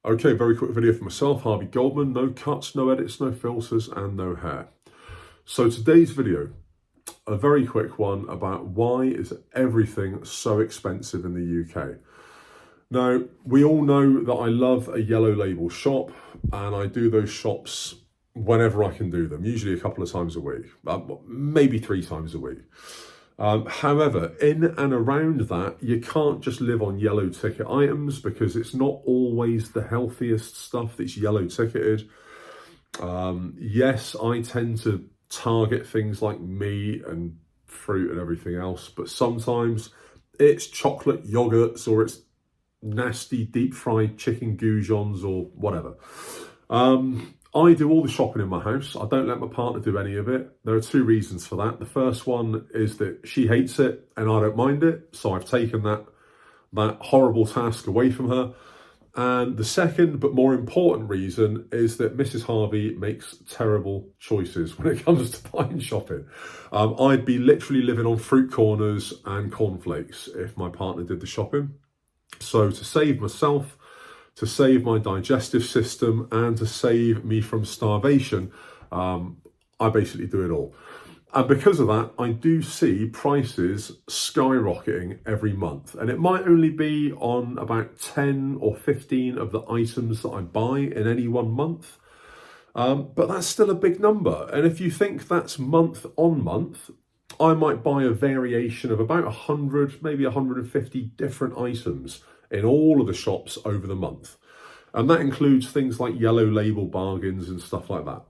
Okay, very quick video for myself, Harvey Goldman. No cuts, no edits, no filters, and no hair. So today's video, a very quick one about why is everything so expensive in the UK. Now, we all know that I love a yellow label shop, and I do those shops whenever I can do them, usually a couple of times a week, maybe 3 times a week. However, in and around that, you can't just live on yellow ticket items because it's not always the healthiest stuff that's yellow ticketed. Yes, I tend to target things like meat and fruit and everything else, but sometimes it's chocolate yogurts or it's nasty deep fried chicken goujons or whatever. I do all the shopping in my house. I don't let my partner do any of it. There are 2 reasons for that. The first one is that she hates it and I don't mind it. So I've taken that horrible task away from her. And the second, but more important reason is that Mrs. Harvey makes terrible choices when it comes to buying shopping. I'd be literally living on fruit corners and cornflakes if my partner did the shopping. So to save myself, to save my digestive system, and to save me from starvation, I basically do it all. And because of that, I do see prices skyrocketing every month. And it might only be on about 10 or 15 of the items that I buy in any one month. But that's still a big number. And if you think that's month on month, I might buy a variation of about 100, maybe 150 different items in all of the shops over the month. And that includes things like yellow label bargains and stuff like that.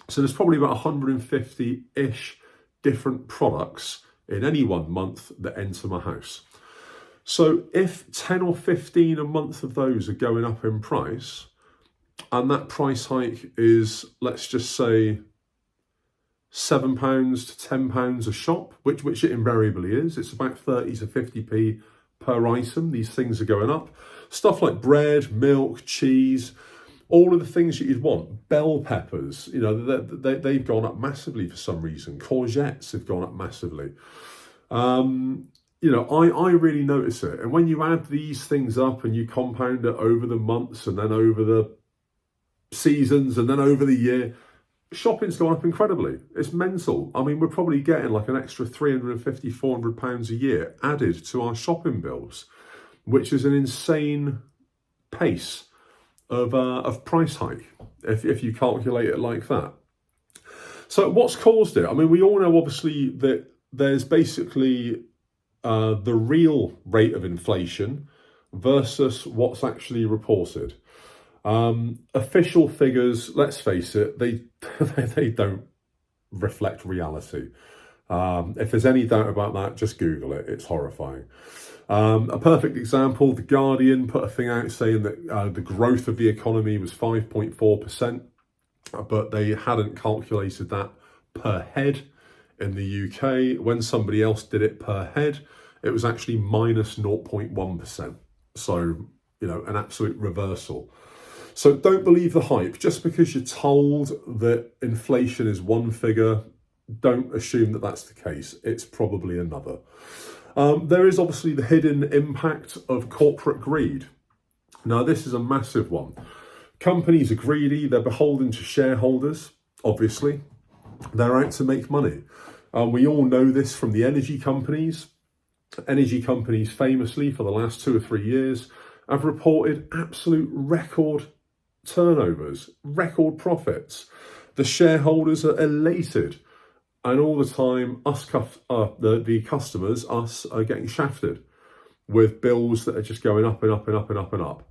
So there's probably about 150-ish different products in any one month that enter my house. So if 10 or 15 a month of those are going up in price, and that price hike is, let's just say, £7 to £10 a shop, which it invariably is. It's about 30 to 50p per item. These things are going up. Stuff like bread, milk, cheese, all of the things that you'd want. Bell peppers, they've gone up massively for some reason. Courgettes have gone up massively. I really notice it. And when you add these things up and you compound it over the months and then over the seasons and then over the year, shopping's gone up incredibly. It's mental. I mean, we're probably getting like an extra £350, £400 a year added to our shopping bills, which is an insane pace of price hike if you calculate it like that. So what's caused it? I mean, we all know obviously that there's basically the real rate of inflation versus what's actually reported. Official figures, let's face it, they don't reflect reality. If there's any doubt about that, just Google it. It's horrifying. A perfect example, The Guardian put a thing out saying that the growth of the economy was 5.4%, but they hadn't calculated that per head in the UK. When somebody else did it per head, it was actually minus 0.1%. So, an absolute reversal. So don't believe the hype. Just because you're told that inflation is one figure, don't assume that that's the case. It's probably another. There is obviously the hidden impact of corporate greed. Now, this is a massive one. Companies are greedy. They're beholden to shareholders, obviously. They're out to make money. We all know this from the energy companies. Energy companies famously for the last 2 or 3 years have reported absolute record turnovers, record profits. The shareholders are elated. And all the time, the customers, us, are getting shafted with bills that are just going up and up and up and up and up.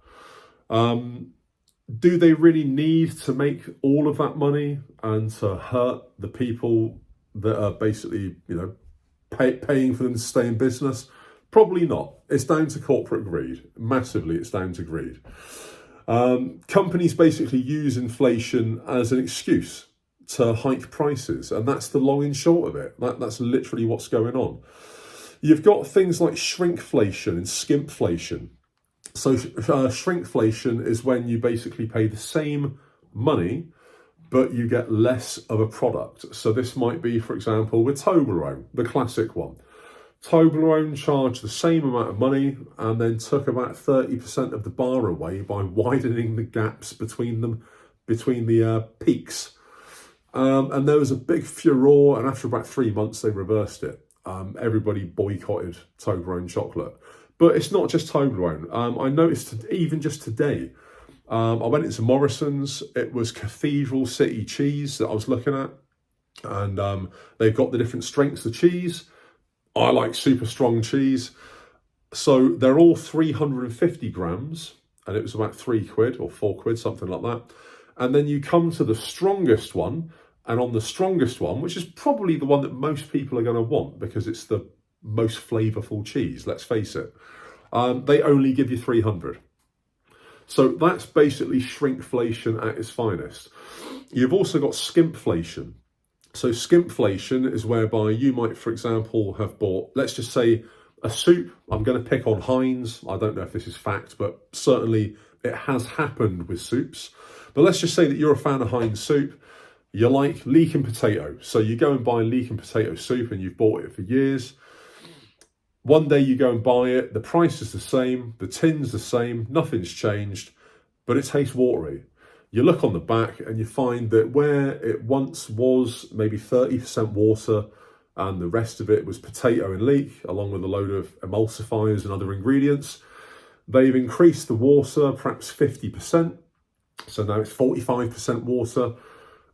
Do they really need to make all of that money and to hurt the people that are basically, paying for them to stay in business? Probably not. It's down to corporate greed. Massively, it's down to greed. Companies basically use inflation as an excuse to hike prices, and that's the long and short of it. That's literally what's going on. You've got things like shrinkflation and skimpflation. So shrinkflation is when you basically pay the same money, but you get less of a product. So this might be, for example, with Toblerone, the classic one. Toblerone charged the same amount of money and then took about 30% of the bar away by widening the gaps between them, between the peaks. And there was a big furore, and after about 3 months, they reversed it. Everybody boycotted Toblerone chocolate. But it's not just Toblerone. I noticed even just today, I went into Morrison's. It was Cathedral City cheese that I was looking at. And they've got the different strengths of cheese. I like super strong cheese. So they're all 350 grams, and it was about £3 or £4, something like that. And then you come to the strongest one, and on the strongest one, which is probably the one that most people are going to want because it's the most flavourful cheese, let's face it, they only give you 300. So that's basically shrinkflation at its finest. You've also got skimpflation. So skimpflation is whereby you might, for example, have bought, let's just say, a soup. I'm going to pick on Heinz. I don't know if this is fact, but certainly it has happened with soups. But let's just say that you're a fan of Heinz soup. You like leek and potato. So you go and buy leek and potato soup and you've bought it for years. One day you go and buy it. The price is the same. The tin's the same. Nothing's changed, but it tastes watery. You look on the back and you find that where it once was maybe 30% water and the rest of it was potato and leek, along with a load of emulsifiers and other ingredients, they've increased the water perhaps 50%. So now it's 45% water,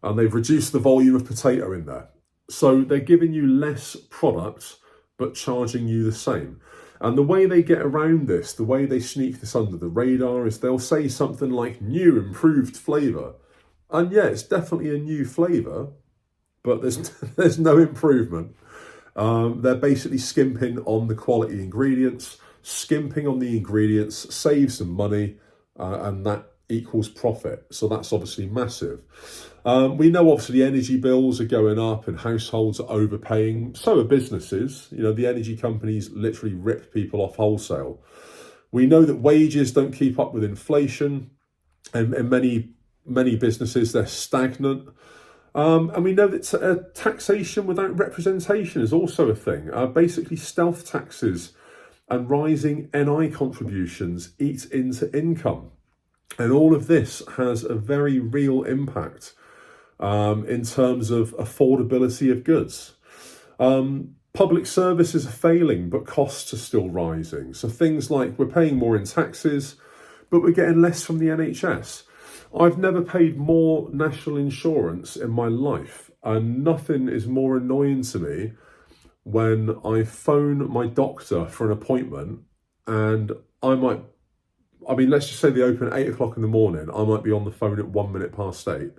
and they've reduced the volume of potato in there. So they're giving you less product, but charging you the same. And the way they get around this, the way they sneak this under the radar, is they'll say something like new improved flavour. And yeah, it's definitely a new flavour, but there's no improvement. They're basically skimping on the quality ingredients. Skimping on the ingredients saves them money, and that equals profit. So that's obviously massive. We know obviously energy bills are going up and households are overpaying. So are businesses. You know, the energy companies literally rip people off wholesale. We know that wages don't keep up with inflation, and in many businesses they're stagnant. And we know that taxation without representation is also a thing. Basically, stealth taxes and rising NI contributions eat into income. And all of this has a very real impact in terms of affordability of goods. Public services are failing, but costs are still rising. So things like we're paying more in taxes, but we're getting less from the NHS. I've never paid more national insurance in my life, and nothing is more annoying to me when I phone my doctor for an appointment and let's just say they open at 8 o'clock in the morning. I might be on the phone at 1 minute past 8.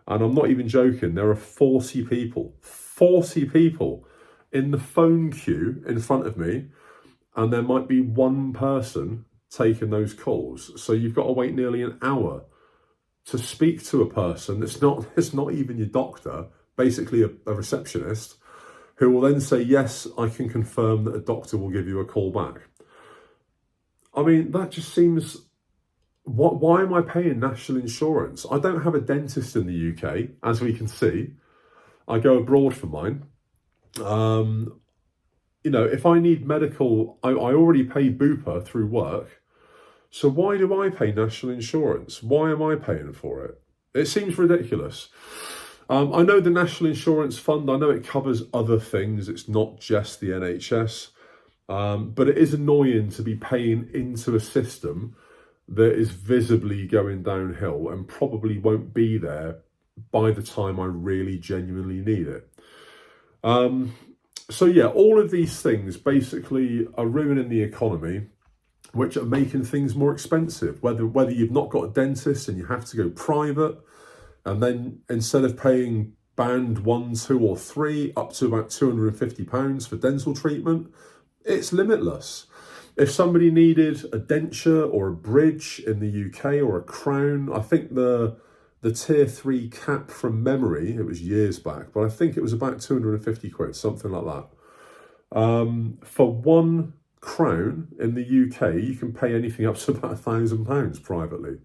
And I'm not even joking. There are 40 people in the phone queue in front of me. And there might be one person taking those calls. So you've got to wait nearly an hour to speak to a person that's not even your doctor, basically a receptionist, who will then say, yes, I can confirm that a doctor will give you a call back. I mean, that just seems, why am I paying national insurance? I don't have a dentist in the UK, as we can see. I go abroad for mine. If I need medical, I already pay Bupa through work. So why do I pay national insurance? Why am I paying for it? It seems ridiculous. I know the National Insurance Fund, I know it covers other things. It's not just the NHS. But it is annoying to be paying into a system that is visibly going downhill and probably won't be there by the time I really genuinely need it. So yeah, all of these things basically are ruining the economy, which are making things more expensive. Whether you've not got a dentist and you have to go private, and then instead of paying band 1, 2 or 3 up to about £250 for dental treatment, it's limitless. If somebody needed a denture or a bridge in the UK or a crown, I think the tier 3 cap from memory, it was years back, but I think it was about £250, something like that. For one crown in the UK, you can pay anything up to about £1,000 privately.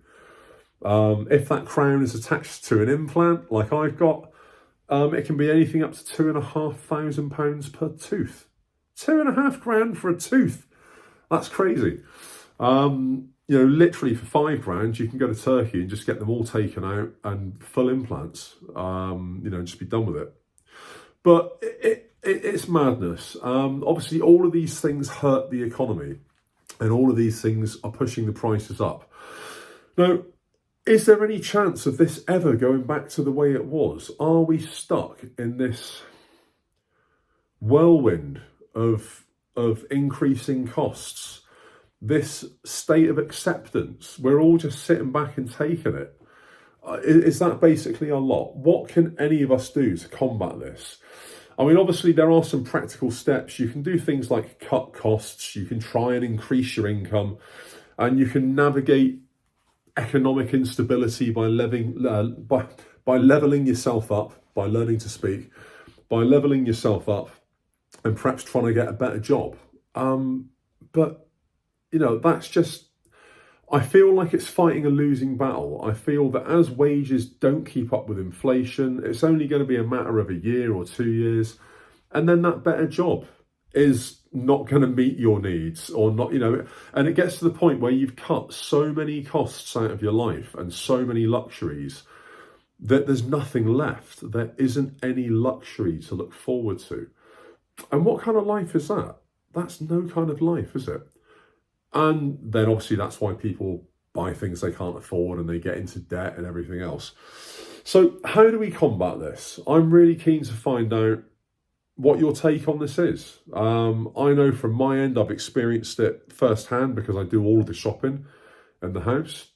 If that crown is attached to an implant, like I've got, it can be anything up to £2,500 per tooth. £2,500 for a tooth. That's crazy. Literally for £5,000, you can go to Turkey and just get them all taken out and full implants, just be done with it. But it's madness. Obviously, all of these things hurt the economy, and all of these things are pushing the prices up. Now, is there any chance of this ever going back to the way it was? Are we stuck in this whirlwind of increasing costs? This state of acceptance, we're all just sitting back and taking it. Is that basically our lot? What can any of us do to combat this? I mean, obviously, there are some practical steps. You can do things like cut costs, you can try and increase your income, and you can navigate economic instability by leveling yourself up, by learning to speak, by leveling yourself up, and perhaps trying to get a better job. But that's just, I feel like it's fighting a losing battle. I feel that as wages don't keep up with inflation, it's only going to be a matter of a year or 2 years, and then that better job is not going to meet your needs, or not, and it gets to the point where you've cut so many costs out of your life and so many luxuries that there's nothing left. There isn't any luxury to look forward to. And what kind of life is that? That's no kind of life, is it? And then obviously that's why people buy things they can't afford and they get into debt and everything else. So how do we combat this? I'm really keen to find out what your take on this is. I know from my end, I've experienced it firsthand because I do all of the shopping in the house.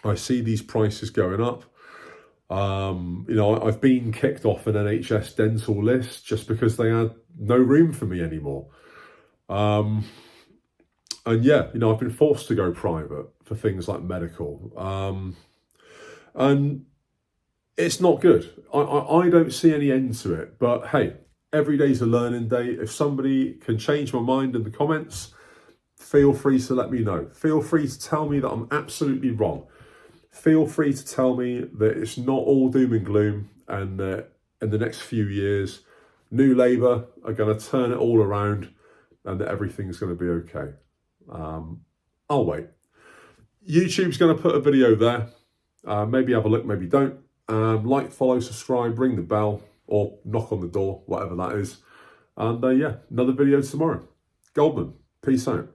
I see these prices going up. I've been kicked off an NHS dental list just because they had no room for me anymore. And yeah, I've been forced to go private for things like medical. And it's not good. I don't see any end to it. But hey, every day's a learning day. If somebody can change my mind in the comments, feel free to let me know. Feel free to tell me that I'm absolutely wrong. Feel free to tell me that it's not all doom and gloom, and that in the next few years, New Labour are going to turn it all around and that everything's going to be okay. I'll wait. YouTube's going to put a video there. Maybe have a look, maybe don't. Like, follow, subscribe, ring the bell, or knock on the door, whatever that is. And yeah, another video tomorrow. Goldman, peace out.